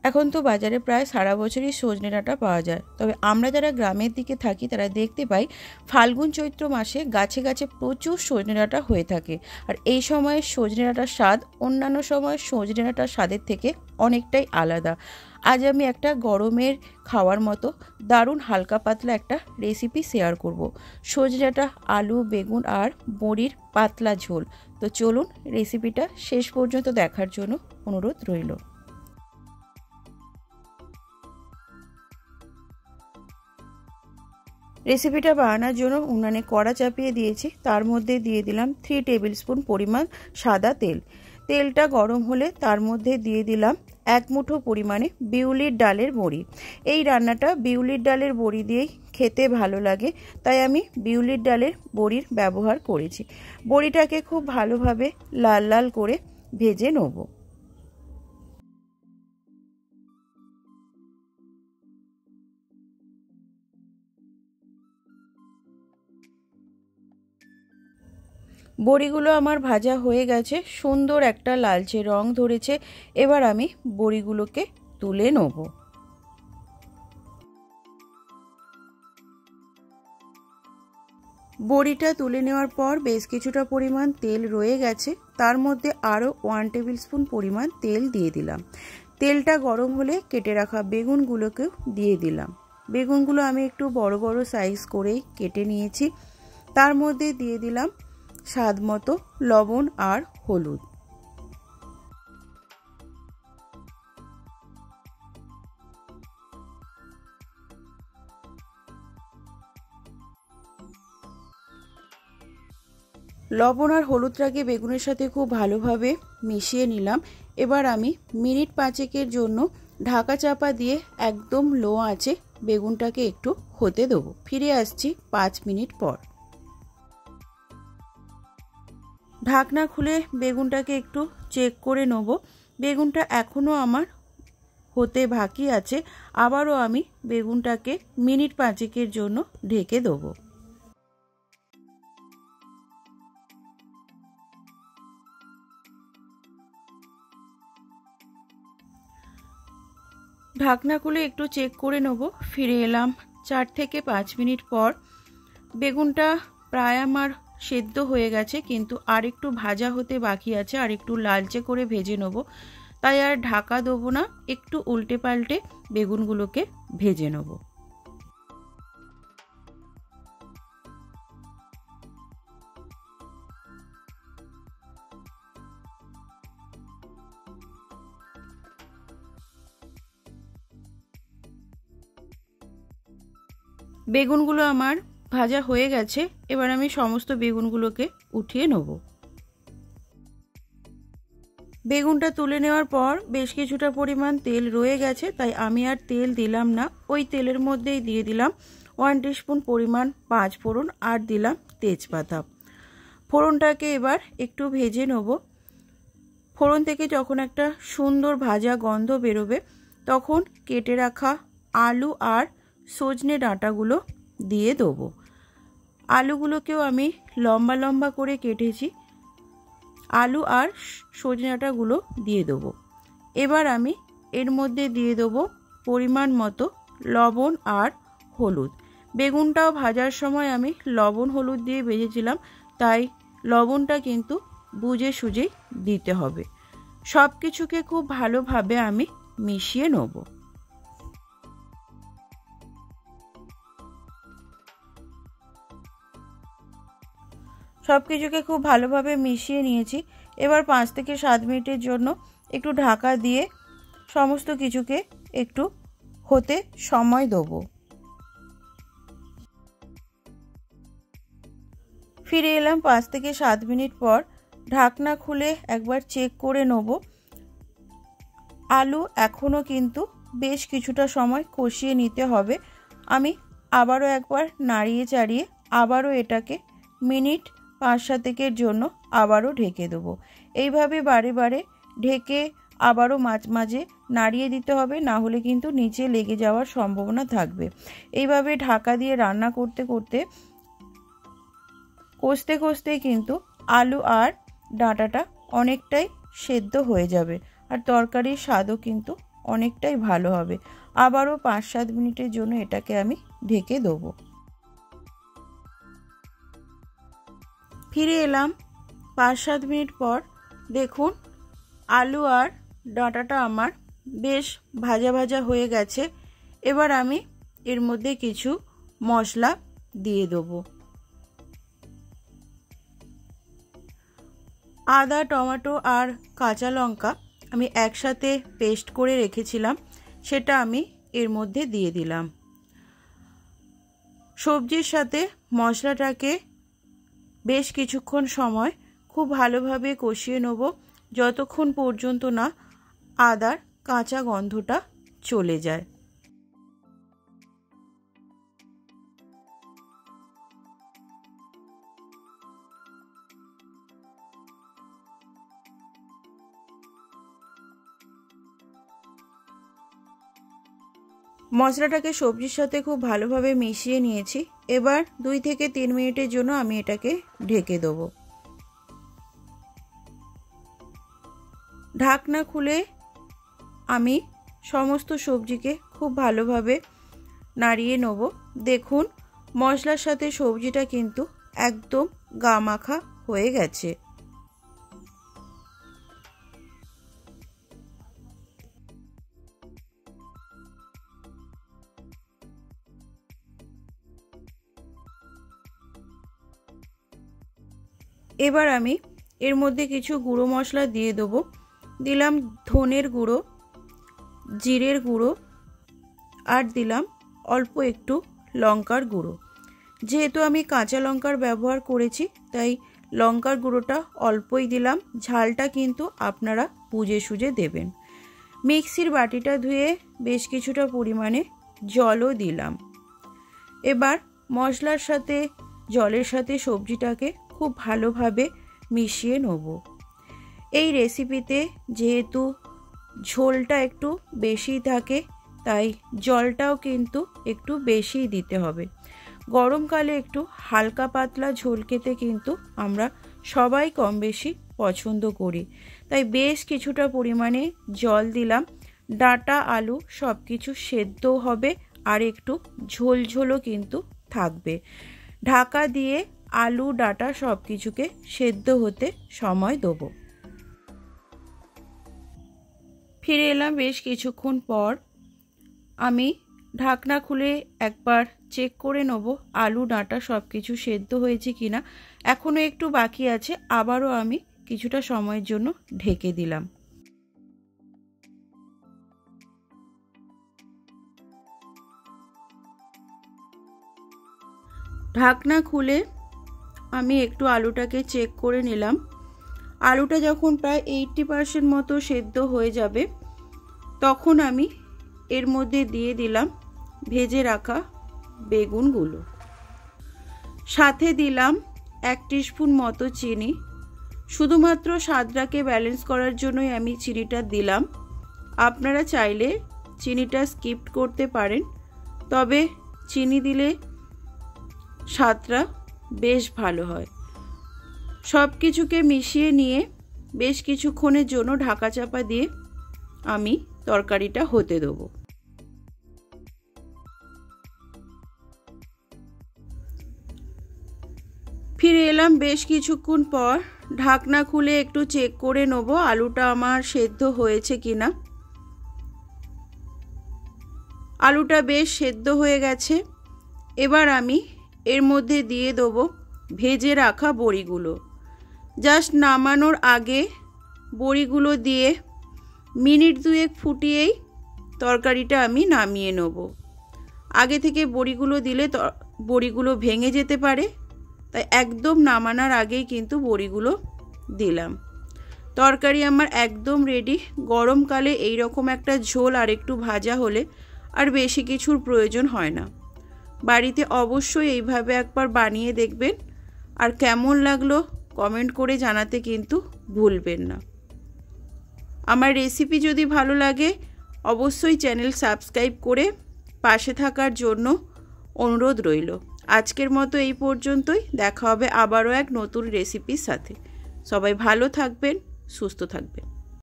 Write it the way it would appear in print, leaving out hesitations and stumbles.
এখন তো বাজারে প্রায় সারা বছরই সজনে ডাঁটা পাওয়া যায়, তবে আমরা যারা গ্রামের দিকে থাকি তারা দেখতে পাই ফাল্গুন চৈত্র মাসে গাছে গাছে প্রচুর সজনে ডাঁটা হয়ে থাকে। আর এই সময়ে সজনে ডাঁটার স্বাদ অন্যান্য সময় সজনে ডাঁটার স্বাদের থেকে অনেকটাই আলাদা। আজ আমি একটা গরমের খাওয়ার মতো দারুণ হালকা পাতলা একটা রেসিপি শেয়ার করব। সজনে ডাঁটা, আলু, বেগুন আর বড়ির পাতলা ঝোল। তো চলুন রেসিপিটা শেষ পর্যন্ত দেখার জন্য অনুরোধ রইল। রেসিপিটা বানানোর জন্য উনানে কড়া চাপিয়ে দিয়েছি, তার মধ্যে দিয়ে দিলাম 3 টেবিল স্পুন পরিমাণ সাদা তেল। তেলটা গরম হলে তার মধ্যে দিয়ে দিলাম 1 মুঠো পরিমাণে বিউলির ডালের বড়ি। এই রান্নাটা বিউলির ডালের বড়ি দিয়েই খেতে ভালো লাগে, তাই আমি বিউলির ডালের বড়ির ব্যবহার করেছি। বড়িটাকে খুব ভালোভাবে লাল লাল করে ভেজে নেব। বড়িগুলো আমার ভাজা হয়ে গেছে, সুন্দর একটা লালচে রং ধরেছে। এবার আমি বড়িগুলোকে তুলে নেব। বড়িটা তুলে নেওয়ার পর বেশ কিছুটা পরিমাণ তেল রয়ে গেছে, তার মধ্যে আরও 1 টেবিল স্পুন পরিমাণ তেল দিয়ে দিলাম। তেলটা গরম হলে কেটে রাখা বেগুনগুলোকেও দিয়ে দিলাম। বেগুনগুলো আমি একটু বড় বড় সাইজ করেই কেটে নিয়েছি। তার মধ্যে দিয়ে দিলাম স্বাদ মতো লবণ আর হলুদ। লবণ আর হলুদটাকে বেগুনের সাথে খুব ভালোভাবে মিশিয়ে নিলাম। এবার আমি মিনিট 5 জন্য ঢাকা চাপা দিয়ে একদম লো আঁচে বেগুনটাকে একটু হতে দেবো। ফিরে আসছি 5 মিনিট পর। ঢাকনা খুলে বেগুনটাকে একটু চেক করে নেব। বেগুনটা এখনও আমার হতে বাকি আছে। আবারও আমি বেগুনটাকে মিনিট 5 জন্য ঢেকে দেবো। ঢাকনা খুলে একটু চেক করে নেব। ফিরে এলাম 4 থেকে 5 মিনিট পর। বেগুনটা প্রায় আমার সেদ্ধ হয়ে গেছে, কিন্তু আর একটু ভাজা হতে বাকি আছে, আর একটু লালচে করে ভেজে নেব। তাই আর ঢাকা দেবো না, একটু উল্টে পাল্টে বেগুনগুলোকে ভেজে নেব। বেগুনগুলো আমার ভাজা হয়ে গেছে। এবার আমি সমস্ত বেগুনগুলোকে উঠিয়ে নেব। বেগুনটা তুলে নেওয়ার পর বেশ কিছুটা পরিমাণ তেল রয়ে গেছে, তাই আমি আর তেল দিলাম না। ওই তেলের মধ্যেই দিয়ে দিলাম 1 টিস্পুন পরিমাণ 5 ফোড়ন আর দিলাম তেজপাতা। ফোড়নটাকে এবার একটু ভেজে নেব। ফোড়ন থেকে যখন একটা সুন্দর ভাজা গন্ধ বেরোবে, তখন কেটে রাখা আলু আর সজনে ডাঁটাগুলো দিয়ে দেবো। আলুগুলোকেও আমি লম্বা লম্বা করে কেটেছি। আলু আর সজনে ডাঁটাগুলো দিয়ে দেবো। এবার আমি এর মধ্যে দিয়ে দেবো পরিমাণ মতো লবণ আর হলুদ। বেগুনটাও ভাজার সময় আমি লবণ হলুদ দিয়ে ভেজেছিলাম, তাই লবণটা কিন্তু বুঝে সুঝেই দিতে হবে। সব কিছুকে খুব ভালোভাবে আমি মিশিয়ে নেব। সব কিছুকে খুব ভালোভাবে মিশিয়ে নিয়েছি। এবার 5 থেকে 7 মিনিটের জন্য একটু ঢাকা দিয়ে সমস্ত কিছুকে একটু হতে সময় দেবো। ফিরে এলাম 5 থেকে 7 মিনিট পর। ঢাকনা খুলে একবার চেক করে নেব। আলু এখনও কিন্তু বেশ কিছুটা সময় কষিয়ে নিতে হবে। আমি আবারও একবার নাড়িয়ে চাড়িয়ে আবারও এটাকে মিনিট 5-7 জন্য আবারও ঢেকে দেবো। এইভাবে বারে বারে ঢেকে আবারও মাঝে মাঝে নাড়িয়ে দিতে হবে, না হলে কিন্তু নিচে লেগে যাওয়ার সম্ভাবনা থাকবে। এইভাবে ঢাকা দিয়ে রান্না করতে করতে কষতে কষতে কিন্তু আলু আর ডাঁটাটা অনেকটাই সেদ্ধ হয়ে যাবে, আর তরকারির স্বাদও কিন্তু অনেকটাই ভালো হবে। আবারও 5-7 মিনিটের জন্য এটাকে আমি ঢেকে দেবো। ফিরে এলাম 5-7 মিনিট পর। দেখুন আলু আর ডাঁটাটা আমার বেশ ভাজা ভাজা হয়ে গেছে। এবার আমি এর মধ্যে কিছু মশলা দিয়ে দেবো। আদা, টমেটো আর কাঁচা লঙ্কা আমি একসাথে পেস্ট করে রেখেছিলাম, সেটা আমি এর মধ্যে দিয়ে দিলাম। সবজির সাথে মশলাটাকে বেশ কিছুক্ষণ সময় খুব ভালোভাবে কষিয়ে নেব, যতক্ষণ পর্যন্ত না আদার কাঁচা গন্ধটা চলে যায়। মশলাটাকে সবজির সাথে খুব ভালোভাবে মিশিয়ে নিয়েছি। এবার 2 থেকে 3 মিনিটের জন্য আমি এটাকে ঢেকে দেবো। ঢাকনা খুলে আমি সমস্ত সবজিকে খুব ভালোভাবে নাড়িয়ে নেব। দেখুন মশলার সাথে সবজিটা কিন্তু একদম গামাখা হয়ে গেছে। এবার আমি এর মধ্যে কিছু গুঁড়ো মশলা দিয়ে দেবো। দিলাম ধনের গুঁড়ো, জিরের গুঁড়ো আর দিলাম অল্প একটু লঙ্কার গুঁড়ো। যেহেতু আমি কাঁচা লঙ্কার ব্যবহার করেছি তাই লঙ্কার গুঁড়োটা অল্পই দিলাম, ঝালটা কিন্তু আপনারা বুঝে সুঝে দেবেন। মিক্সির বাটিটা ধুয়ে বেশ কিছুটা পরিমাণে জলও দিলাম। এবার মশলার সাথে জলের সাথে সবজিটাকে খুব ভালোভাবে মিশিয়ে নেব। এই রেসিপিতে যেহেতু ঝোলটা একটু বেশি থাকে তাই জলটাও কিন্তু একটু বেশিই দিতে হবে। গরমকালে একটু হালকা পাতলা ঝোল খেতে কিন্তু আমরা সবাই কম বেশি পছন্দ করি, তাই বেশ কিছুটা পরিমাণে জল দিলাম। ডাঁটা আলু সব কিছু সেদ্ধ হবে আর একটু ঝোল ঝোলও কিন্তু থাকবে। ঢাকা দিয়ে আলু ডাঁটা সব কিছুকে সেদ্ধ হতে সময় দেবো। ফিরে এলাম বেশ কিছুক্ষণ পর। আমি ঢাকনা খুলে একবার চেক করে নেব আলু ডাঁটা সব কিছু সেদ্ধ হয়েছে কিনা। এখনও একটু বাকি আছে, আবারও আমি কিছুটা সময়ের জন্য ঢেকে দিলাম। ঢাকনা খুলে আমি একটু আলুটাকে চেক করে নিলাম। আলুটা যখন প্রায় 80% মতো সেদ্ধ হয়ে যাবে তখন আমি এর মধ্যে দিয়ে দিলাম ভেজে রাখা বেগুনগুলো। সাথে দিলাম 1 টিস্পুন মতো চিনি। শুধুমাত্র স্বাদটাকে ব্যালেন্স করার জন্যই আমি চিনিটা দিলাম। আপনারা চাইলে চিনিটা স্কিপ করতে পারেন, তবে চিনি দিলে স্বাদটা বেশ ভালো হয়। সব কিছুকে মিশিয়ে নিয়ে বেশ কিছুক্ষণের জন্য ঢাকা চাপা দিয়ে আমি তরকারিটা হতে দেবো। ফিরে এলাম বেশ কিছুক্ষণ পর। ঢাকনা খুলে একটু চেক করে নেব আলুটা আমার সেদ্ধ হয়েছে কিনা। আলুটা বেশ সেদ্ধ হয়ে গেছে। এবার আমি এর মধ্যে দিয়ে দেবো ভেজে রাখা বড়িগুলো। জাস্ট নামানোর আগে বড়িগুলো দিয়ে মিনিট 2 ফুটিয়েই তরকারিটা আমি নামিয়ে নেব। আগে থেকে বড়িগুলো দিলে বড়িগুলো ভেঙে যেতে পারে, তাই একদম নামানোর আগেই কিন্তু বড়িগুলো দিলাম। তরকারি আমার একদম রেডি। গরমকালে এই রকম একটা ঝোল আর একটু ভাজা হলে আর বেশি কিছুর প্রয়োজন হয় না। বাড়িতে অবশ্যই এইভাবে একবার বানিয়ে দেখবেন, আর কেমন লাগলো কমেন্ট করে জানাতে কিন্তু ভুলবেন না। আমার রেসিপি যদি ভালো লাগে অবশ্যই চ্যানেল সাবস্ক্রাইব করে পাশে থাকার জন্য অনুরোধ রইল। আজকের মতো এই পর্যন্তই। দেখা হবে আবারও এক নতুন রেসিপির সাথে। সবাই ভালো থাকবেন, সুস্থ থাকবেন।